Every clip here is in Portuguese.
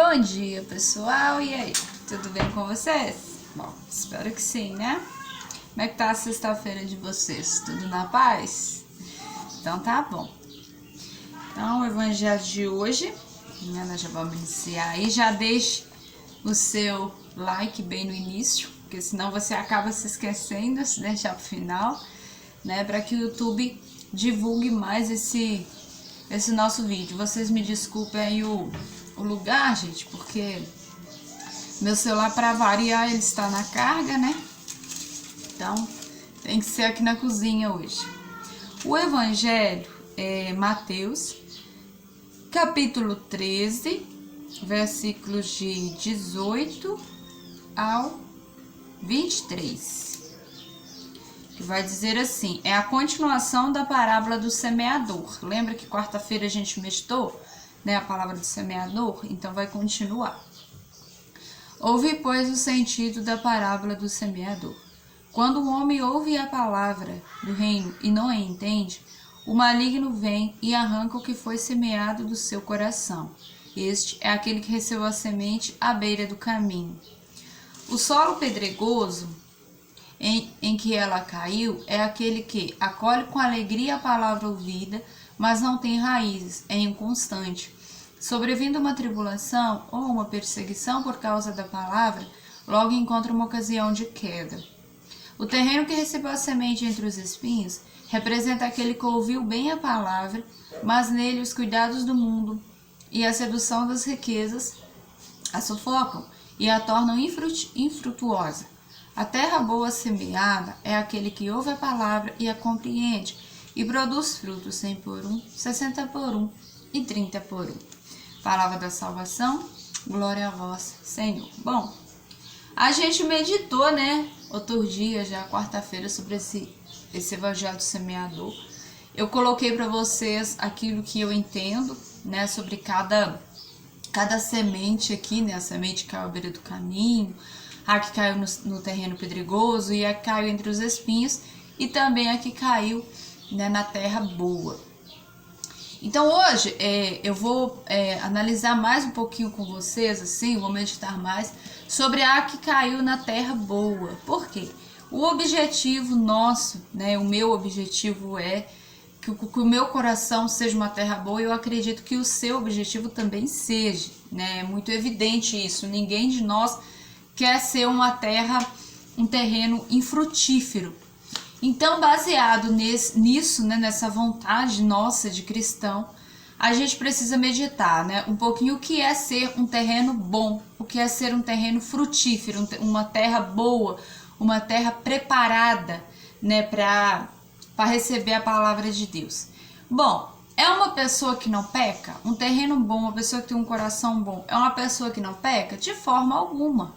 Bom dia, pessoal, e aí, tudo bem com vocês? Bom, espero que sim, né? Como é que tá a sexta-feira de vocês? Tudo na paz? Então tá bom. Então, o evangelho de hoje, né, nós já vamos iniciar aí. Já deixe o seu like bem no início, porque senão você acaba se esquecendo, se deixar pro final, né, para que o YouTube divulgue mais esse nosso vídeo. Vocês me desculpem aí o lugar, gente, porque meu celular, para variar, ele está na carga, né? Então, tem que ser aqui na cozinha hoje. O evangelho é Mateus, capítulo 13, versículos de 18 ao 23. Que vai dizer assim, é a continuação da parábola do semeador. Lembra que quarta-feira a gente meditou, né, a palavra do semeador? Então vai continuar. Ouve, pois, o sentido da parábola do semeador. Quando o homem ouve a palavra do reino e não a entende, o maligno vem e arranca o que foi semeado do seu coração. Este é aquele que recebeu a semente à beira do caminho. O solo pedregoso em que ela caiu é aquele que acolhe com alegria a palavra ouvida, mas não tem raízes, é inconstante. Sobrevindo uma tribulação ou uma perseguição por causa da palavra, logo encontra uma ocasião de queda. O terreno que recebeu a semente entre os espinhos representa aquele que ouviu bem a palavra, mas nele os cuidados do mundo e a sedução das riquezas a sufocam e a tornam infrutuosa. A terra boa semeada é aquele que ouve a palavra e a compreende, e produz frutos 100 por 1, 60 por 1 e 30 por 1. Palavra da salvação, glória a vós, Senhor. Bom, a gente meditou, né, outro dia, já quarta-feira, sobre esse evangelho do semeador. Eu coloquei para vocês aquilo que eu entendo, né, sobre cada semente aqui, né, a semente que caiu à beira do caminho, a que caiu no terreno pedregoso e a que caiu entre os espinhos e também a que caiu, né, na terra boa. Então hoje eu vou analisar mais um pouquinho com vocês, assim, vou meditar mais sobre a que caiu na terra boa. Por quê? O objetivo nosso, né, o meu objetivo é que o meu coração seja uma terra boa, e eu acredito que o seu objetivo também seja, né? É muito evidente isso, ninguém de nós quer ser um terreno infrutífero. Então, baseado nisso, né, nessa vontade nossa de cristão, a gente precisa meditar, né, um pouquinho o que é ser um terreno bom, o que é ser um terreno frutífero, uma terra boa, uma terra preparada, né, para receber a palavra de Deus. Bom, é uma pessoa que não peca? Um terreno bom, uma pessoa que tem um coração bom, é uma pessoa que não peca? De forma alguma,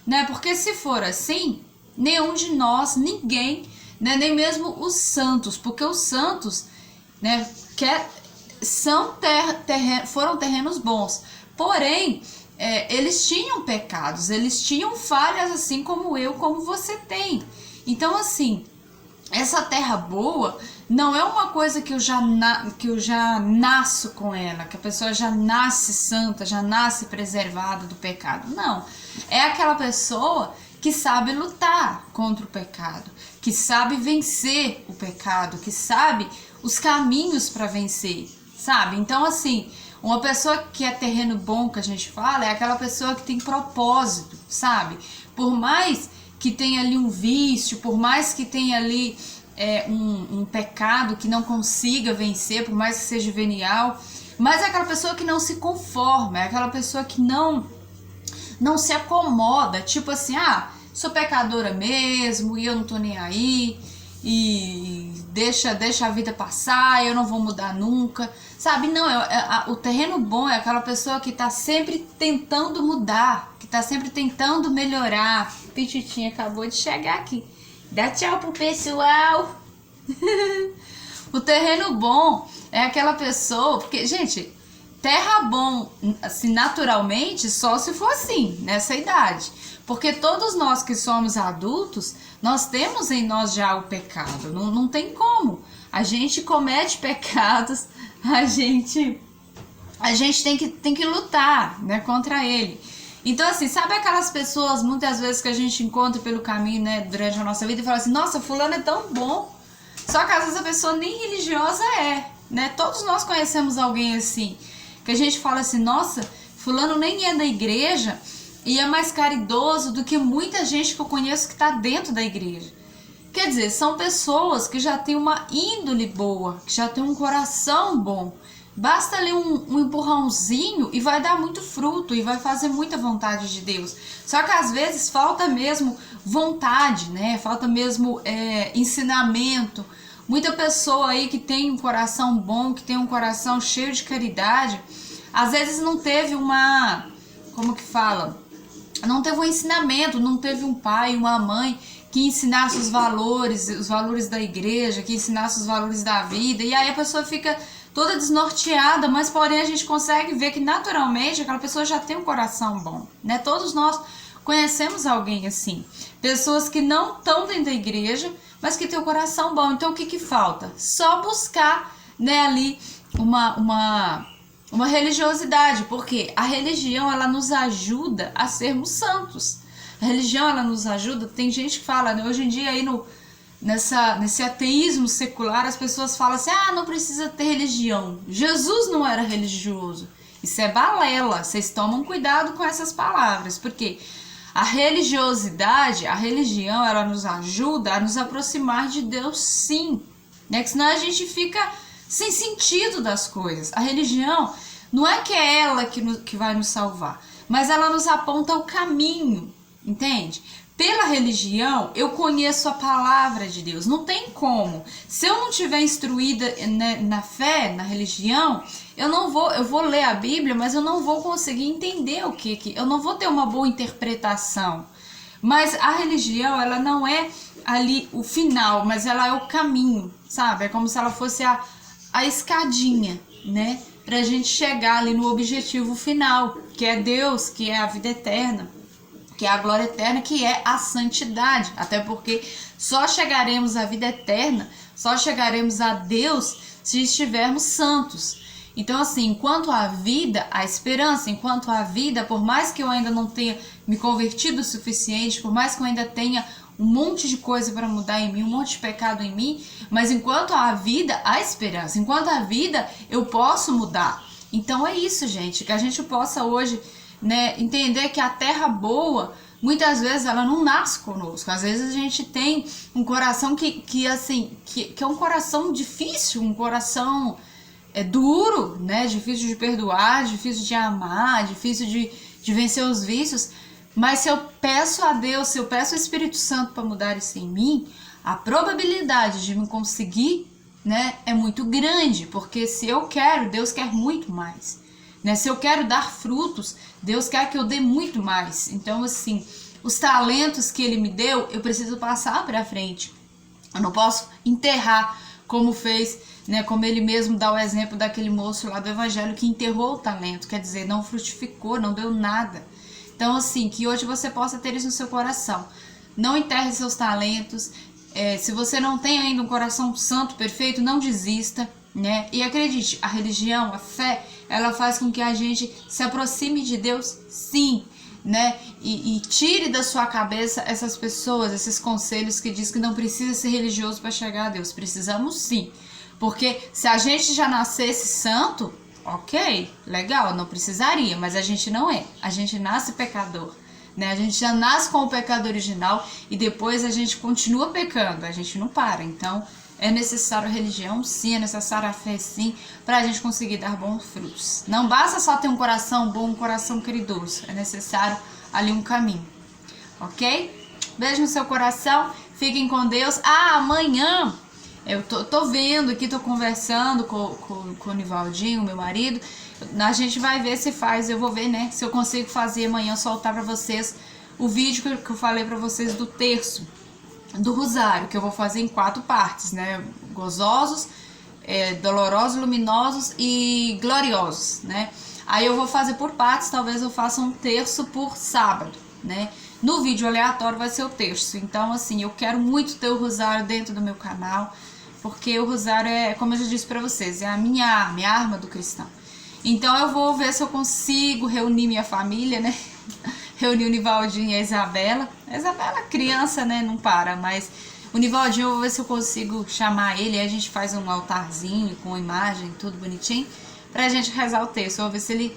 né? Porque se for assim, nenhum de nós, ninguém, né, nem mesmo os santos, porque os santos, né, foram terrenos bons, porém, eles tinham pecados, eles tinham falhas, assim como eu, como você tem. Então, assim, essa terra boa não é uma coisa que eu já nasço com ela, que a pessoa já nasce santa, já nasce preservada do pecado. Não, é aquela pessoa que sabe lutar contra o pecado, que sabe vencer o pecado, que sabe os caminhos para vencer, sabe? Então, assim, uma pessoa que é terreno bom, que a gente fala, é aquela pessoa que tem propósito, sabe? Por mais que tenha ali um vício, por mais que tenha ali um pecado que não consiga vencer, por mais que seja venial, mas é aquela pessoa que não se conforma, é aquela pessoa que não se acomoda, tipo assim, sou pecadora mesmo e eu não tô nem aí, e deixa a vida passar, eu não vou mudar nunca, sabe? Não, o terreno bom é aquela pessoa que tá sempre tentando mudar, que tá sempre tentando melhorar. Pititinha acabou de chegar aqui. Dá tchau pro pessoal. O terreno bom é aquela pessoa, porque, gente, terra bom, assim, naturalmente, só se for assim, nessa idade. Porque todos nós que somos adultos, nós temos em nós já o pecado. Não tem como. A gente comete pecados, a gente a gente tem que lutar, né, contra ele. Então, assim, sabe aquelas pessoas, muitas vezes, que a gente encontra pelo caminho, né, durante a nossa vida e fala assim, nossa, fulano é tão bom. Só que às vezes a pessoa nem religiosa é, né? Todos nós conhecemos alguém assim, que a gente fala assim, nossa, fulano nem é da igreja e é mais caridoso do que muita gente que eu conheço que está dentro da igreja. Quer dizer, são pessoas que já têm uma índole boa, que já têm um coração bom. Basta ali um empurrãozinho e vai dar muito fruto e vai fazer muita vontade de Deus. Só que às vezes falta mesmo vontade, né? Falta mesmo ensinamento. Muita pessoa aí que tem um coração bom, que tem um coração cheio de caridade, às vezes não teve uma, como que fala? Não teve um ensinamento, não teve um pai, uma mãe que ensinasse os valores da igreja, que ensinasse os valores da vida. E aí a pessoa fica toda desnorteada, mas porém a gente consegue ver que naturalmente aquela pessoa já tem um coração bom, né? Todos nós conhecemos alguém assim, pessoas que não estão dentro da igreja, mas que tem o coração bom. Então o que falta? Só buscar, né, ali uma religiosidade, porque a religião ela nos ajuda a sermos santos. A religião ela nos ajuda, tem gente que fala, né, hoje em dia aí nesse ateísmo secular, as pessoas falam assim, não precisa ter religião. Jesus não era religioso. Isso é balela. Vocês tomam cuidado com essas palavras, porque a religiosidade, a religião, ela nos ajuda a nos aproximar de Deus, sim, né? Que senão a gente fica sem sentido das coisas. A religião não é que é ela que vai nos salvar, mas ela nos aponta o caminho, entende? Pela religião, eu conheço a palavra de Deus. Não tem como. Se eu não tiver instruída, né, na fé, na religião, eu vou ler a Bíblia, mas eu não vou conseguir entender eu não vou ter uma boa interpretação. Mas a religião, ela não é ali o final, mas ela é o caminho, sabe? É como se ela fosse a escadinha, né? Pra gente chegar ali no objetivo final, que é Deus, que é a vida eterna, que é a glória eterna, que é a santidade. Até porque só chegaremos à vida eterna, só chegaremos a Deus se estivermos santos. Então, assim, enquanto há vida, há esperança. Enquanto há vida, por mais que eu ainda não tenha me convertido o suficiente, por mais que eu ainda tenha um monte de coisa para mudar em mim, um monte de pecado em mim, mas enquanto há vida, há esperança. Enquanto há vida, eu posso mudar. Então é isso, gente, que a gente possa hoje, né, entender que a terra boa, muitas vezes ela não nasce conosco. Às vezes a gente tem um coração que é um coração difícil, um coração duro, né, difícil de perdoar, difícil de amar, difícil de vencer os vícios. Mas se eu peço a Deus, se eu peço ao Espírito Santo para mudar isso em mim, a probabilidade de me conseguir, né, é muito grande, porque se eu quero, Deus quer muito mais, né? Se eu quero dar frutos, Deus quer que eu dê muito mais. Então, assim, os talentos que Ele me deu, eu preciso passar para frente. Eu não posso enterrar, como fez, né? Como Ele mesmo dá o exemplo daquele moço lá do Evangelho que enterrou o talento, quer dizer, não frutificou, não deu nada. Então, assim, que hoje você possa ter isso no seu coração. Não enterre seus talentos. Se você não tem ainda um coração santo, perfeito, não desista, né? E acredite, a religião, a fé, ela faz com que a gente se aproxime de Deus, sim, né? E tire da sua cabeça essas pessoas, esses conselhos que diz que não precisa ser religioso para chegar a Deus. Precisamos sim. Porque se a gente já nascesse santo, ok, legal, não precisaria, mas a gente não é. A gente nasce pecador, né? A gente já nasce com o pecado original e depois a gente continua pecando, a gente não para. Então é necessário a religião, sim, é necessário a fé, sim, para a gente conseguir dar bons frutos. Não basta só ter um coração bom, um coração caridoso, é necessário ali um caminho, ok? Beijo no seu coração, fiquem com Deus. Amanhã eu tô vendo aqui, tô conversando com o Nivaldinho, meu marido. A gente vai ver se faz, eu vou ver, né, se eu consigo fazer amanhã, soltar pra vocês o vídeo que eu falei pra vocês do terço do rosário, que eu vou fazer em 4 partes, né, gozosos, dolorosos, luminosos e gloriosos, né. Aí eu vou fazer por partes, talvez eu faça um terço por sábado, né. No vídeo aleatório vai ser o terço. Então, assim, eu quero muito ter o rosário dentro do meu canal, porque o rosário é, como eu já disse pra vocês, é a minha arma do cristão. Então eu vou ver se eu consigo reunir minha família, né? Reunir o Nivaldinho e a Isabela. A Isabela é criança, né? Não para, mas o Nivaldinho eu vou ver se eu consigo chamar ele. Aí a gente faz um altarzinho com imagem, tudo bonitinho, pra gente rezar o texto. Eu vou ver se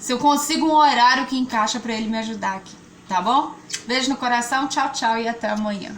eu consigo um horário que encaixa pra ele me ajudar aqui, tá bom? Beijo no coração, tchau, tchau e até amanhã.